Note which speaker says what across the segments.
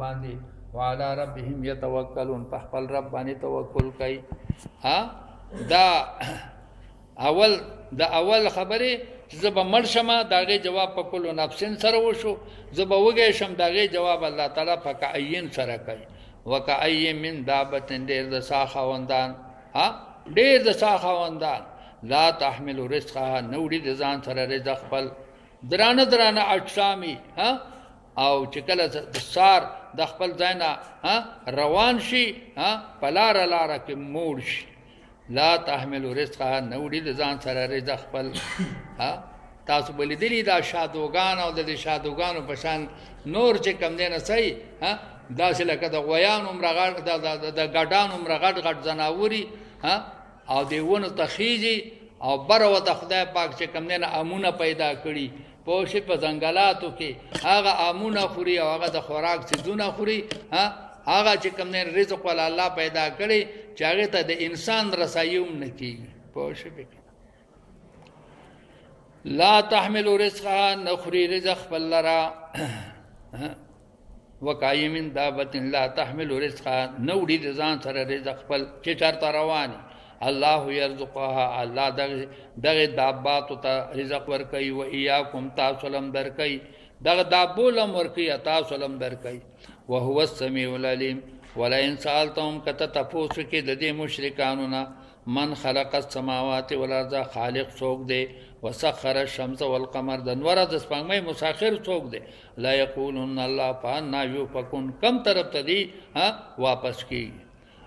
Speaker 1: باندې وعلى ربهم يتوکلون په خپل رب باندې توکل کوي ها دا اول خبره زب مرشمه داغه جواب په کلو نفسن سره وشو زب وګې شم داغه جواب الله تعالی فکعین سره کوي وکعی من دابتن ډیر د ساخوندان ها ډیر د ساخوندان لا تحمل رزقها نوړي د ځان سره رزق خپل درانه اجسامي ها او چې کله د سار د خپل ځاینا روان شي پلار لاره کې موړ شي لا تحمل رزقها نوړي د ځان سره رزق خپل تاسو بلیدلی دا شادوغان او د شادوغانو په شان نور چې کم دی نه صحیح داسې لکه د غویانو مرغړ د ګډانو مرغړ غټ زناوري او دیونه تخیجی او برو د خدای پاک چې کم دی نه امونه پیدا کړي پوښې په ځنګلاتو کې هغه امونه خوري او هغه د خوراک سيزونه خوري هغه چې کوم نه رزق ول الله پیدا کړي چې هغه ته د انسان رسایوم نکېږي پوښې به لا تحمل رزقها نخري رزق فلرا وکای من دابت لا تحمل رزقها نوړي د ځان سره رزق فل چې چرته رواني الله يرزقها الله دغه دابات ته رزق ورکي و اياكم تاسلم درکي دغه دابولم ورکي تاسلم درکي وهو السميع العليم ولئن سالتم کته تفوس کې د دې مشرکانو نه من خلق السماوات والارض خالق څوک دی وسخر الشمس والقمر د نور د سپوږمۍ مسخر څوک دی لا يقولون الله فانا يفكون کم طرف ته دی واپس کی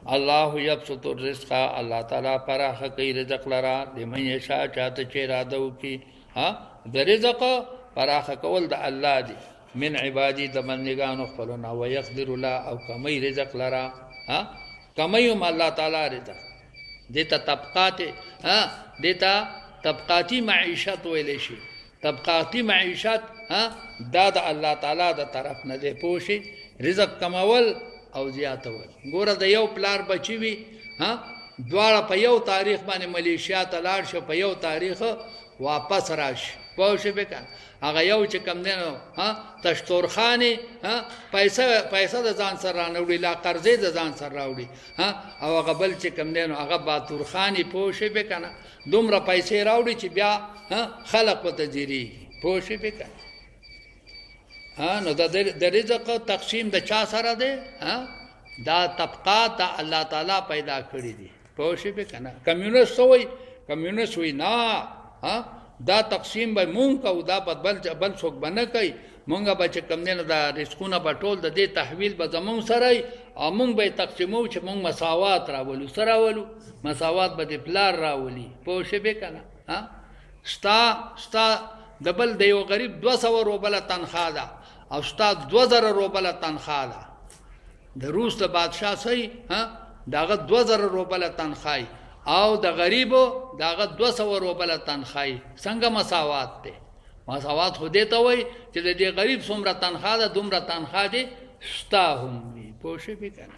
Speaker 1: الله يبسط الرزق الله تعالی پراخه کوي رزق لرا لمن یشاء چاته چې اراده وکي د رزق پراخه کول د الله دی من عبادی د بندگانو خپلنا ويقدر لا او کمی رزق لرا کمیوم الله تعالی رزق دیتا طبقات دیتا طبقاتی معیشت ویل شي طبقاتی معیشت دا د الله تعالی د طرف نه دی پوشي رزق کمول او زیاتول ګوره د یو پلار بچی وي دواړه په یو تاریخ باندې ملیشیا ته لاړ شو په یو تاریخ واپس راشي پوه شو به کنه هغه یو چې کم دینو تشتورخانه پیسې د ځان سره راوړي لا قرضې د ځان سره راوړي او هغه بل چې کم دینو هغه باتورخانه پوه شو به کنه دومره پیسې راوړي چې بیا خلق په تجری پوه شو به کنه نو د رزق تقسیم د چا سره دی دا طبقات الله تعالی پیدا کړی دي پوه شئ به کنه کمیونست وي نه دا تقسیم به مونږ کو دا بل څوک بنه کوي مونږ به چې کم نه دا رزقونه په ټول د دې تحویل به زمون سره او مونږ به تقسیمو چې مونږ مساوات راولو سره ولو مساوات به د پلار راولي پوه شئ به کنه ستا دبل د یو غریب 200 روبل تنخواه ده او استاد 2000 روبل تنخواه ده د روس د بادشاہ سي داغه 2000 روبل تنخواه او د غریبو داغه 200 روبل تنخواه څنګه مساوات ده مساوات خو دې ته وای چې د دې غریب څومره تنخواه ده دومره تنخواه دي ستا هم وي پوښې به کنه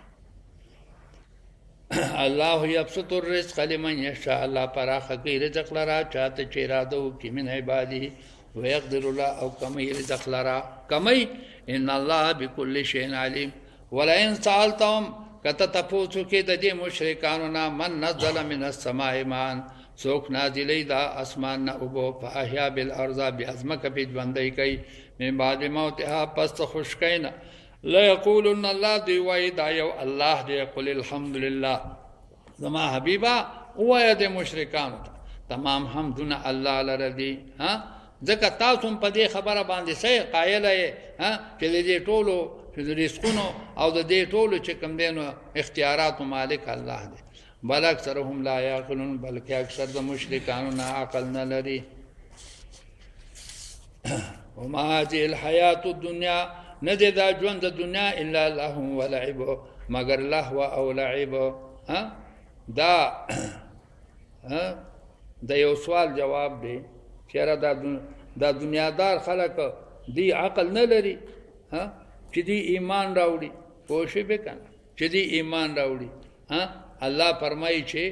Speaker 1: الله يبسط الرزق لمن يشاء الله پراخه کوي رزق لرا چاته چې اراده وکړي من عباده ويقدر الله او کمی رزق لرا کمی ان الله بكل شيء عليم ولئن سالتم کته تاسو کې د دې مشرکانو نه من نزل من السماء ماء سوک نازلې دا اسمان نه او په احیا بالارض بعزمک په باندې کوي من بعد موتها پس خوشکینا لا يقولن الله دی وای دا یو الله دی قل الحمد لله زما حبیبا وای د مشرکانو تمام حمدنا الله لردی ځکه تاسو په دې خبره باندې صحیح قائل یې چې دې ټولو چې رزقونو او د دې ټولو چې کوم دینو اختیارات مالک الله دی بل اکثرهم لا یعقلون بلکې اکثر د مشرکانو نه عقل نه لري وما هذه الحیات الدنیا ندی دا ژوند د دنیا الا لهو ولعب مگر لهو او لعب دا یو سوال جواب دی چیرې دا دنیادار خلک دی عقل نه لري چې دی ایمان راوړي پوه شئ به کنه چې دی ایمان راوړي الله فرمایي چې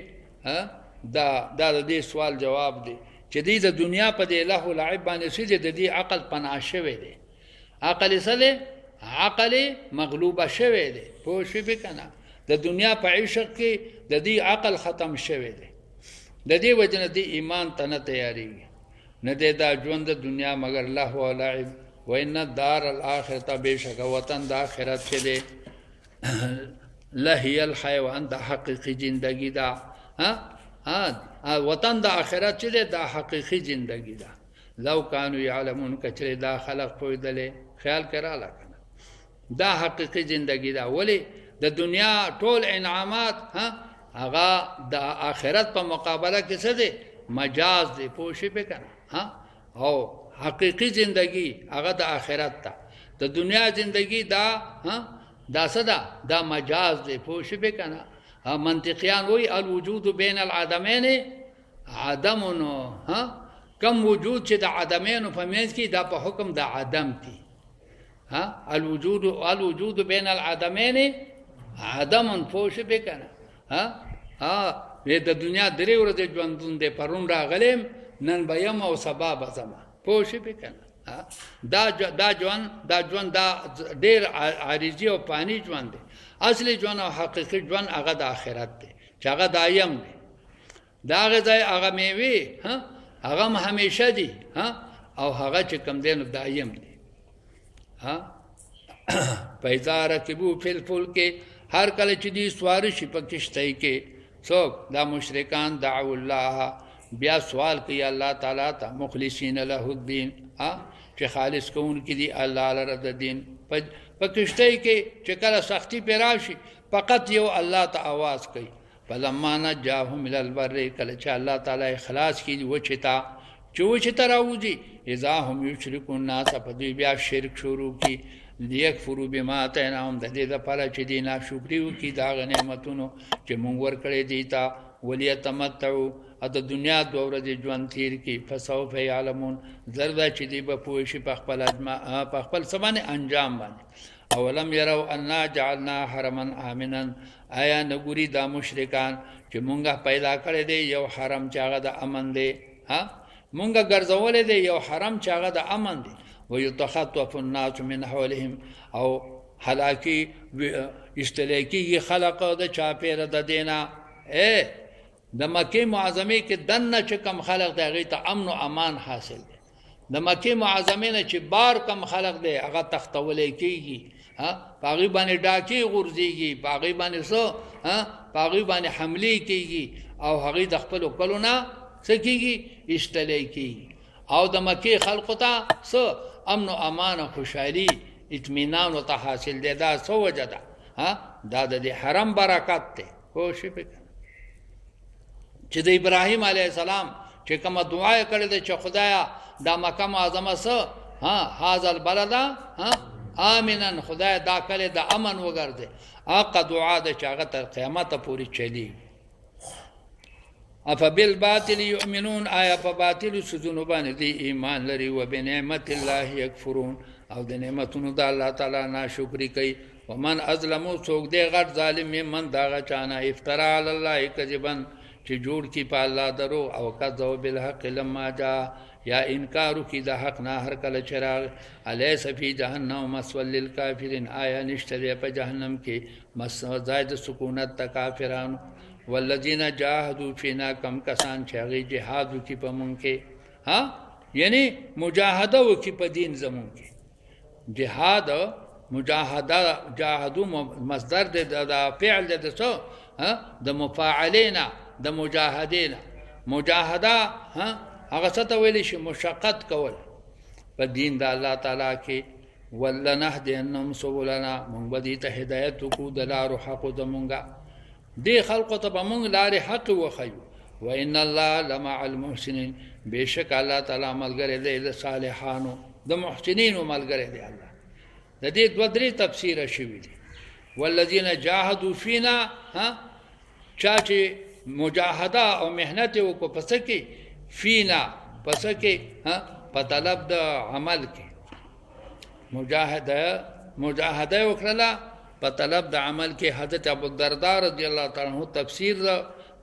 Speaker 1: دا د دې سوال جواب دی چې دی د دنیا په دې له لعب باندې سې د دې عقل پناه شوی دی عقل سره عقل مغلوبه شوی دی پوه شوې به که نه د دنیا په عشق کې د دې عقل ختم شوی دی د دې وجه نه دې ایمان ته نه تیارېږي نه دی دا ژوند د دنیا مگر لهو و لعب و ان الدار الاخرة بېشکه وطن د آخرت چې دی لهی الحیوان د حقیقي زندگی دا وطن د آخرت چې دی دا حقیقي زندگی دا لو کانوا یعلمون کچره دا خلق پوهېدلې خیال کراله کنه دا حقیقي زندگی دا ولی د دنیا ټول انعامات هغه د آخرت په مقابله کې څه دی مجاز دی پوه شوې به کنه او حقیقي زندگی هغه د آخرت ته د دنیا زندگی دا څه ده دا مجاز دی پوه شوې به کنه منطقیان وایي الوجود بین العدمین عدمون کم وجود چې د عدمینو په منځ کې دا په حکم د عدم دی الوجود بین العدمین عدم پوه شوې به کنه د دنیا درې ورځې ژوندون دی پرون راغلم نن به یم او سبا به ځمه پوه شوې به کنه دا ژوند دا ډېر عارضي او پانی ژوند دی اصلي ژوند او حقیقي ژوند هغه د آخرت دی چې هغه دایم دی د هغې ځای هغه میوې هغه هم همیشه دي او هغه چې کوم دی نو دایم دی فاذا رکبوا فی الفلک هر کله چې دی سوار شي په کشتۍ کې څوک دا مشرکان دعوا الله بیا سوال کوي الله تعالی ته مخلصین له الدین چې خالص کوونکي دي الله لره د دین په کشتۍ کې چې کله سختی پې راشي فقط یو الله ته آواز کوي فلما نجاهم الی البر کله چې الله تعالی خلاص کړي وچې ته چې وچې ته راوځي اذا هم یشرکون الناس په دوی بیا شرک شروع کړي لیکفروا بما آتیناهم د دې دپاره چې دوی ناشکري وکړي د هغه نعمتونو چې مونږ ورکړی دوی ته ولیتمتعوا د دنیا دوه ورځې ژوند تېر کړي فسوف یعلمون زر ده چې دوی به پوه شي په خپل څه باندې انجام باندې اولم یروا انا جعلنا حرما آمنا آیا نه ګوري دا مشرکان چې مونږه پیدا کړی دی یو حرم چې هغه د امن دی مونږه ګرځولی دی یو حرم چې هغه د امن دی ویتخطف الناس من حولهم او هلاکی ایستلی کېږي خلق د چاپېره د دې نه د مکې معظمې کې دننه چې کم خلق دی هغې ته امن و امان حاصل دی د مکې معظمې نه چې بار کم خلق دی هغه تختولی کېږي په هغې باندې ډاکې غورځېږي په هغې باندې څه په هغې باندې حملې کېږي او هغې د خپلو کلو نه څه کېږي ایستلی کېږي او د مکې خلقو ته څه امن و امان و خوشحالي اطمینان ورته حاصل دی دا څه وجه ده دا د دې حرم برکت دی پوه شوې پې چې د ابراهیم علیه السلام چې کومه دعا یې کړې ده چې خدایه دا مکه معظمه څه هذا البلد آمنا خدای دا کلی د امن وګرځې هغه دعا ده چې هغه تر قیامته پورې چلیږي افبالباطل یؤمنون آیا په باطلو څیزونو باندې دوی ایمان لري و بنعمت الله یکفرون او د نعمتونو د الله تعالی ناشکري کوي ومن اظلمو څوک دی غټ ظالم ممن د هغه چا نه افترا علی الله کذبا چې جوړ کړي په الله دروغ او کذب بالحق لما جاء یا انکار وکړي د حق نه هر کله چې راغی الیس فی جهنم مثوی للکافرین آیا نشته دی په جهنم کې ځای د سکونت د کافرانو والذین جاهدوا فینا کم کسان چې هغې جهاد وکړي په مونږ کې یعنی مجاهده وکړي په دین زمونږ کې جهاد مجاهده جاهدو مصدر دی د فعل دی د څه د مفاعلینا د مجاهدینا مجاهده هغه څه ته ویلی شي مشقت کول په دین د الله تعالی کې ولنهدینهم سبلنا مونږ به دې ته هدایت وکړو د لارو حقو زمونږه دې خلقو ته به مونږ لارې حق وښیو وان الله لمع المحسنین بېشک الله تعالی ملګری دی د صالحانو د محسنینو ملګری دی الله د دې دوه درې تفسیره شوي دي والذین جاهدوا فینا چا چې مجاهده او محنت یې وکړو په څه کې فینا په څه کې په طلب د عمل کې مجاهده یې وکړله په طلب د عمل کې حضرت ابوالدرداء رضی الله تعالی عنہ تفسیر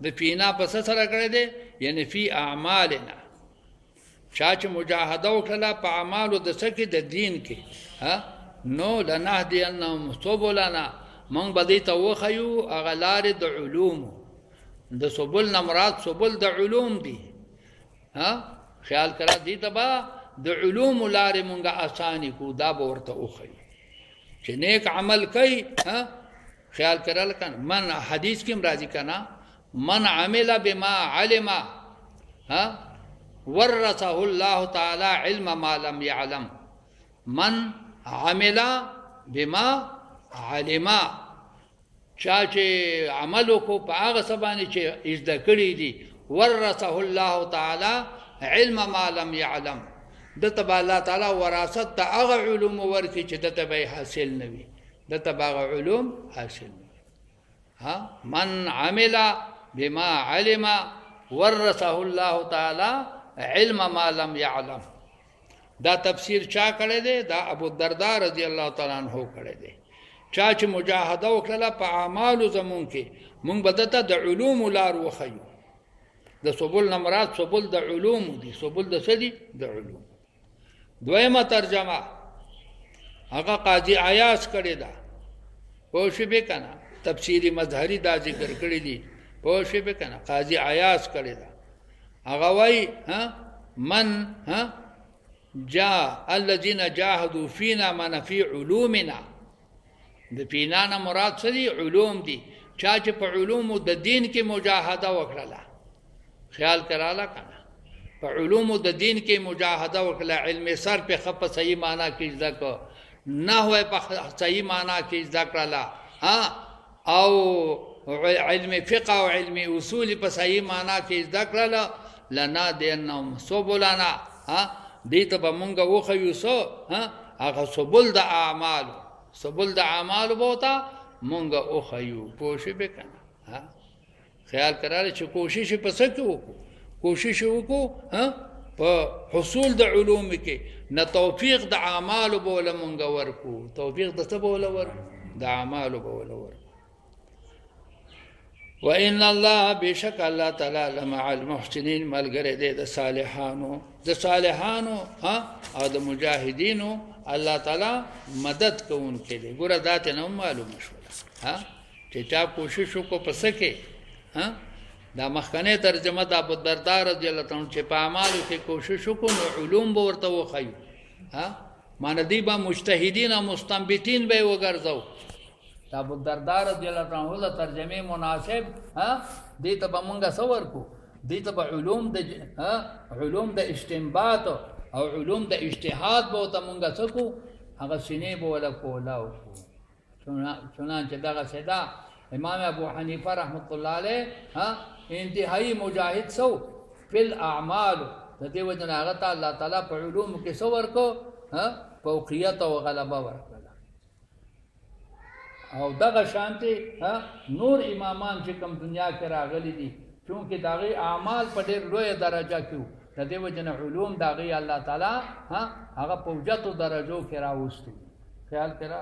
Speaker 1: د فینا په څه سره کړی دی یعنی فی اعمالنا چا چې مجاهده وکړله په اعمالو د څه کې د دین کې نو لنهدینهم سبلنا مونږ به دې ته وښیو هغه لارې د علومو د سبل نه مراد سبل د علوم دي خیال کرا دې ته به د علومو لارې مونږ اساني کو دا به ورته وښیو چې نیک عمل کوي خیال کرا لکن من حدیث کې راځي کنه من عمل بما علم ورثه الله تعالی علم ما لم يعلم من عمل بما علم چا چې عمل کو په هغه سبانه چې زده کړی دي ورثه الله تعالی علم ما لم يعلم دته به الله تعالی وراثت ته هغه علوم ورکړي چې دته به حاصل نه وي دته به هغه علوم حاصل نه من عمل بما علم ورثه الله تعالی علم ما لم يعلم دا تفسیر چا کړی دی دا ابو الدرداء رضی الله تعالی عنہ کړی دی چا چې مجاهده وکړه په اعمالو زمون کې مونږ بدته د علوم لار وخیو د سبل نمرات سبل د علوم دي سبل د سدي د علوم دویمه ترجمه هغه قاضی عیاض کړی دا پوه شو به کنه تفسیری مظهری دا ذکر کړی دی پوه شو به کنه قاضی عیاض کړی دا هغه وای من جاء الذين جاهدوا فينا من في علومنا د فینا نه مراد سدي علوم دي چا چې په علوم د دین کې مجاهده وکړه خیال کراله کنه په علوم د دین کې مجاهده وکړه علم سر په خپ صحیح معنا کې ځکه نحو په صحیح معنا کې ذکرلا او علم فقه او علم اصول په صحیح معنا کې ذکرلا لنا دینهم سبلنا دې ته به مونږ وخیو سو هغه سبل د اعمال سبل د اعمال بوتا مونږ وخیو کوشش وکړه خیال کراله چې کوشش په څه کې وکړو کوشش وکړو په حصول د علوم کې نه توفیق د اعمال بوله مونږ ورکو توفیق د څه بوله ورکو د اعمال بوله ورکو وان الله بشک الله تعالی لمع المحسنین ملګری دی د صالحانو او د مجاهدینو الله تعالی مدد کوونکی دی ګوره ذات نه معلومه شوله چې چا کوشش وکړو په څه کې دا مخکنه ترجمه د ابو الدرداء رضی الله تعالی چې په اعمالو کې کوشش وکړو نو علوم به ورته وخیو معنی دی به مجتهدین او مستنبطین به وګرځو ابو الدرداء رضی الله تعالی عنہ ترجمه مناسب دې ته به مونږه څور کو دې ته به علوم د استنباط او علوم د اجتهاد به ته مونږه څکو هغه سینې به ولا کولاو چنانچه دغه صدا امام ابو حنیفه رحمت الله علیه انتهایی مجاهد سو فی الاعمال د دې وجه نه هغه الله تعالی په علوم کې څور کو فوقیت او غلبه ورکړه او دغه شانتي نور امامان چې کوم دنیا کې راغلي دي چونکه داغي اعمال په ډېر لوی درجه کې د دې وجه نه علوم داغي الله تعالی هغه په وجاتو درجو کې راوستي خیال کړه